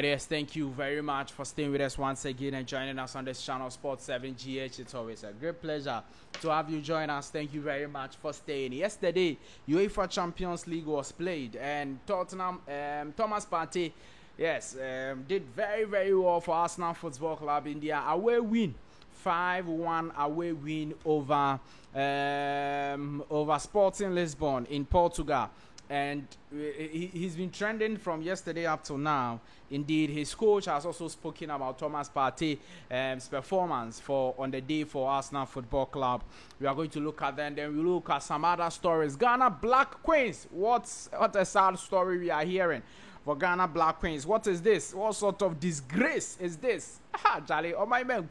Yes, thank you very much for staying with us once again and joining us on this channel, Sports 7 GH. It's always a great pleasure to have you join us. Thank you very much for staying. Yesterday, UEFA Champions League was played, and Tottenham, Thomas Partey, yes, did very, very well for Arsenal Football Club in their away win. 5-1 away win over Sporting Lisbon in Portugal. And he's been trending from yesterday up till now. Indeed, his coach has also spoken about Thomas Partey's performance on the day for Arsenal Football Club. We are going to look at that, and then we look at some other stories. Ghana Black Queens. What a sad story we are hearing for Ghana Black Queens. What is this? What sort of disgrace is this? Jolly, oh my man,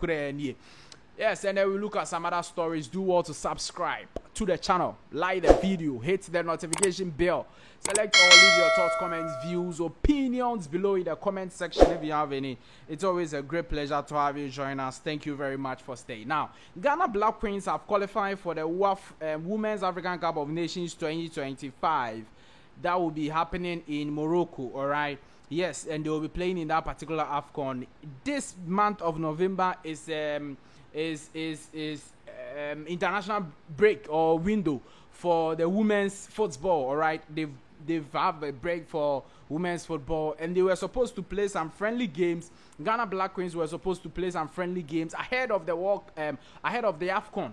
yes, and then we look at some other stories. Do well to subscribe to the channel, like the video, hit the notification bell, select or leave your thoughts, comments, views, opinions below in the comment section if you have any. It's always a great pleasure to have you join us. Thank you very much for staying. Now, Ghana Black Queens have qualified for the Women's African Cup of Nations 2025. That will be happening in Morocco, all right? Yes, and they will be playing in that particular AFCON. This month of November is international break or window for the women's football. All right, they've have a break for women's football, and they were supposed to play some friendly games. Ghana Black Queens were supposed to play some friendly games ahead of the AFCON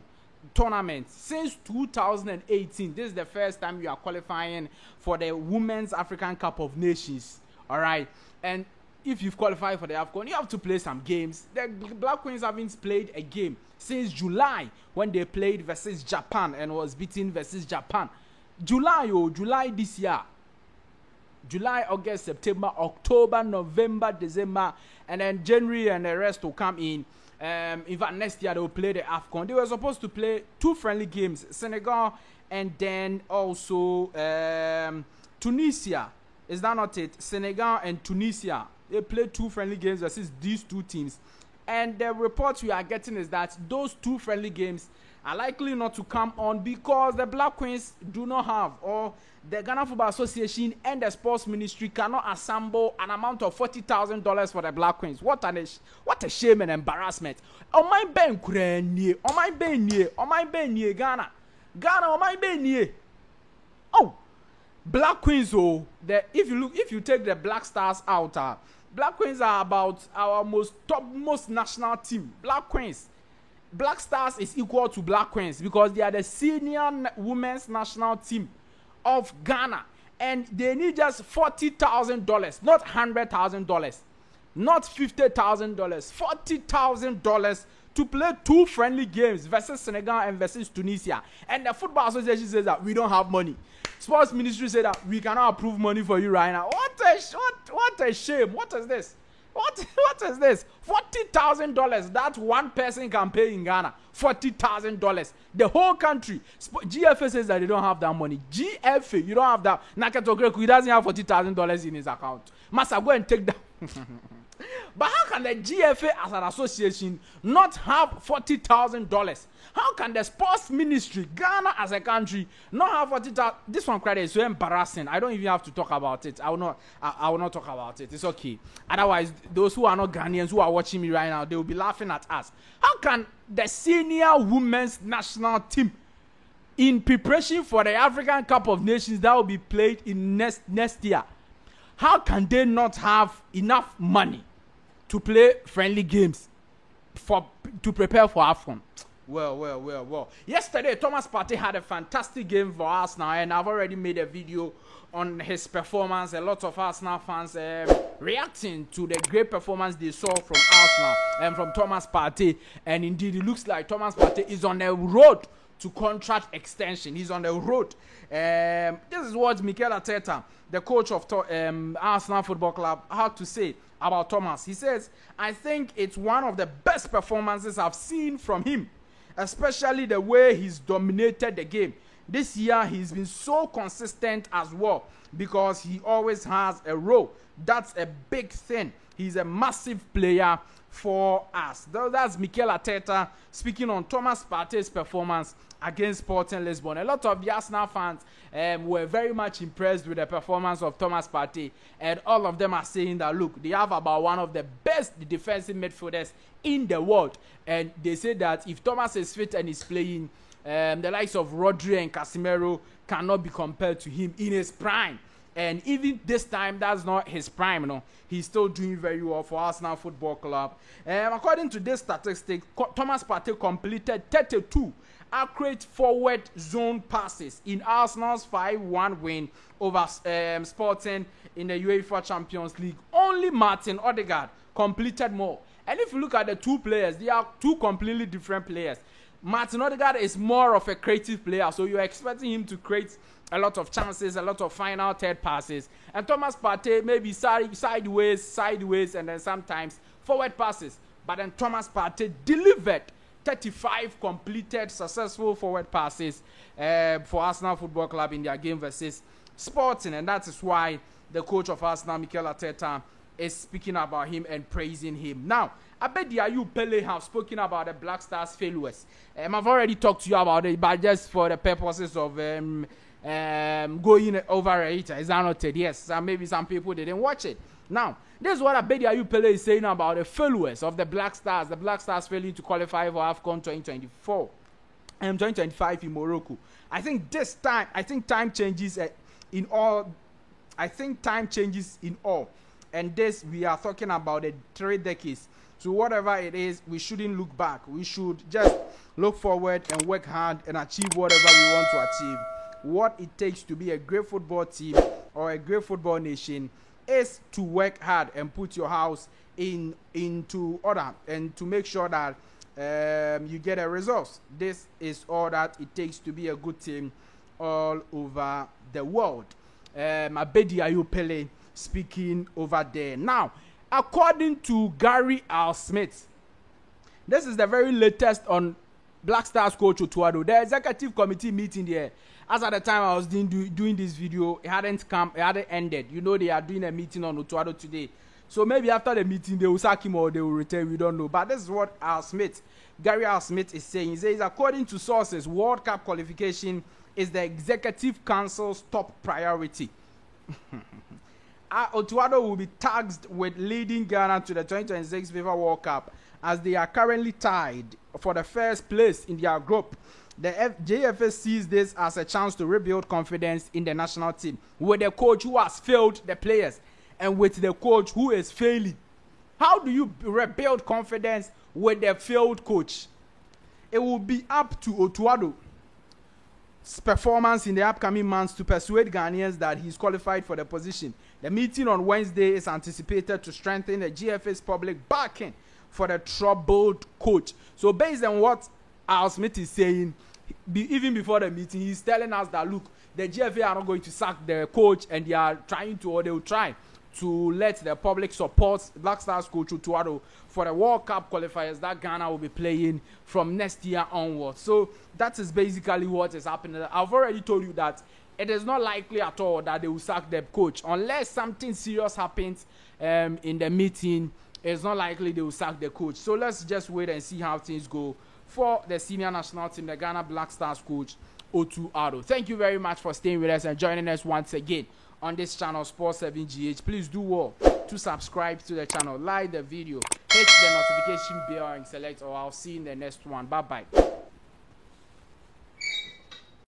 tournament. Since 2018, this is the first time you are qualifying for the Women's African Cup of Nations. All right, and if you've qualified for the AFCON, you have to play some games. The Black Queens haven't played a game since July, when they played versus Japan and was beaten versus Japan. July this year. July, August, September, October, November, December, and then January and the rest will come in. In fact, next year they will play the AFCON. They were supposed to play two friendly games, Senegal and then also Tunisia. Is that not it? Senegal and Tunisia. They played two friendly games versus these two teams. And the reports we are getting is that those two friendly games are likely not to come on because the Black Queens do not have, or the Ghana Football Association and the Sports Ministry cannot assemble an amount of $40,000 for the Black Queens. What a shame and embarrassment. Oh my ben Ghana. Ghana, oh my ben. Oh, Black Queens. Oh, if you take the Black Stars out, Black Queens are about our topmost national team. Black Queens. Black Stars is equal to Black Queens because they are the senior women's national team of Ghana. And they need just $40,000, not $100,000, not $50,000, $40,000 to play two friendly games versus Senegal and versus Tunisia. And the Football Association says that we don't have money. Sports Ministry said that we cannot approve money for you right now. What a shame. What is this? What is this? $40,000 that one person can pay in Ghana. $40,000. The whole country. GFA says that they don't have that money. GFA, you don't have that. Nakato Greco, he doesn't have $40,000 in his account. Must go and take that. But how can the GFA as an association not have $40,000? How can the Sports Ministry, Ghana as a country, not have $40,000? This one credit is so embarrassing. I don't even have to talk about it. I will not talk about it. It's okay. Otherwise, those who are not Ghanaians who are watching me right now, they will be laughing at us. How can the senior women's national team, in preparation for the African Cup of Nations that will be played in next year, how can they not have enough money to play friendly games to prepare for AFCON? Well. Yesterday, Thomas Partey had a fantastic game for Arsenal, and I've already made a video on his performance. A lot of Arsenal fans reacting to the great performance they saw from Arsenal and from Thomas Partey. And indeed, it looks like Thomas Partey is on the road to contract extension. He's on the road. This is what Mikel Arteta, the coach of Arsenal Football Club, had to say about Thomas. He says, I think it's one of the best performances I've seen from him, especially the way he's dominated the game. This year, he's been so consistent as well because he always has a role. That's a big thing. He's a massive player for us. That's Mikel Arteta speaking on Thomas Partey's performance against Sporting Lisbon. A lot of the Arsenal fans were very much impressed with the performance of Thomas Partey, and all of them are saying that, look, they have about one of the best defensive midfielders in the world, and they say that if Thomas is fit and is playing, the likes of Rodri and Casemiro cannot be compared to him in his prime. And even this time, that's not his prime, you know. He's still doing very well for Arsenal Football Club. According to this statistic, Thomas Partey completed 32 accurate forward zone passes in Arsenal's 5-1 win over Sporting in the UEFA Champions League. Only Martin Odegaard completed more. And if you look at the two players, they are two completely different players. Martin Odegaard is more of a creative player, so you're expecting him to create a lot of chances, a lot of final third passes. And Thomas Partey maybe sideways, and then sometimes forward passes. But then Thomas Partey delivered 35 completed successful forward passes for Arsenal Football Club in their game versus Sporting. And that is why the coach of Arsenal, Mikel Arteta, is speaking about him and praising him. Now, Abedi Ayew Pele have spoken about the Black Stars failures. I've already talked to you about it, but just for the purposes of going over it, is annotated. Yes, maybe some people didn't watch it. Now, this is what Abedi Ayew Pele is saying about the failures of the Black Stars. The Black Stars failing to qualify for AFCON 2024 and 2025 in Morocco. I think time changes in all. And this, we are talking about the 3 decades. So whatever it is, we shouldn't look back. We should just look forward and work hard and achieve whatever we want to achieve. What it takes to be a great football team or a great football nation is to work hard and put your house into order and to make sure that you get a result. This is all that it takes to be a good team all over the world. Abedi Ayew Pele speaking over there. Now, according to Gary Al Smith, this is the very latest on Black Stars coach Otuado. The executive committee meeting there, as at the time I was doing this video, it hadn't ended. You know, they are doing a meeting on Otuado today. So maybe after the meeting, they will sack him or they will return. We don't know. But this is what Gary Al Smith is saying. He says, according to sources, World Cup qualification is the executive council's top priority. Otuado will be tasked with leading Ghana to the 2026 FIFA World Cup as they are currently tied for the first place in their group. The JFA sees this as a chance to rebuild confidence in the national team with the coach who has failed the players and with the coach who is failing. How do you rebuild confidence with the failed coach? It will be up to Otuado's performance in the upcoming months to persuade Ghanaians that he's qualified for the position. The meeting on Wednesday is anticipated to strengthen the GFA's public backing for the troubled coach. So based on what Al Smith is saying, even before the meeting, he's telling us that, look, the GFA are not going to sack the coach and they will try to let the public support Black Stars coach Otuado for the World Cup qualifiers that Ghana will be playing from next year onwards. So that is basically what is happening. I've already told you that it is not likely at all that they will sack the coach unless something serious happens in the meeting. It's not likely they will sack the coach. So let's just wait and see how things go for the senior national team, the Ghana Black Stars coach Otuado. Thank you very much for staying with us and joining us once again on this channel, Sports 7GH. Please do well to subscribe to the channel, like the video, hit the notification bell and select, or I'll see you in the next one. Bye bye.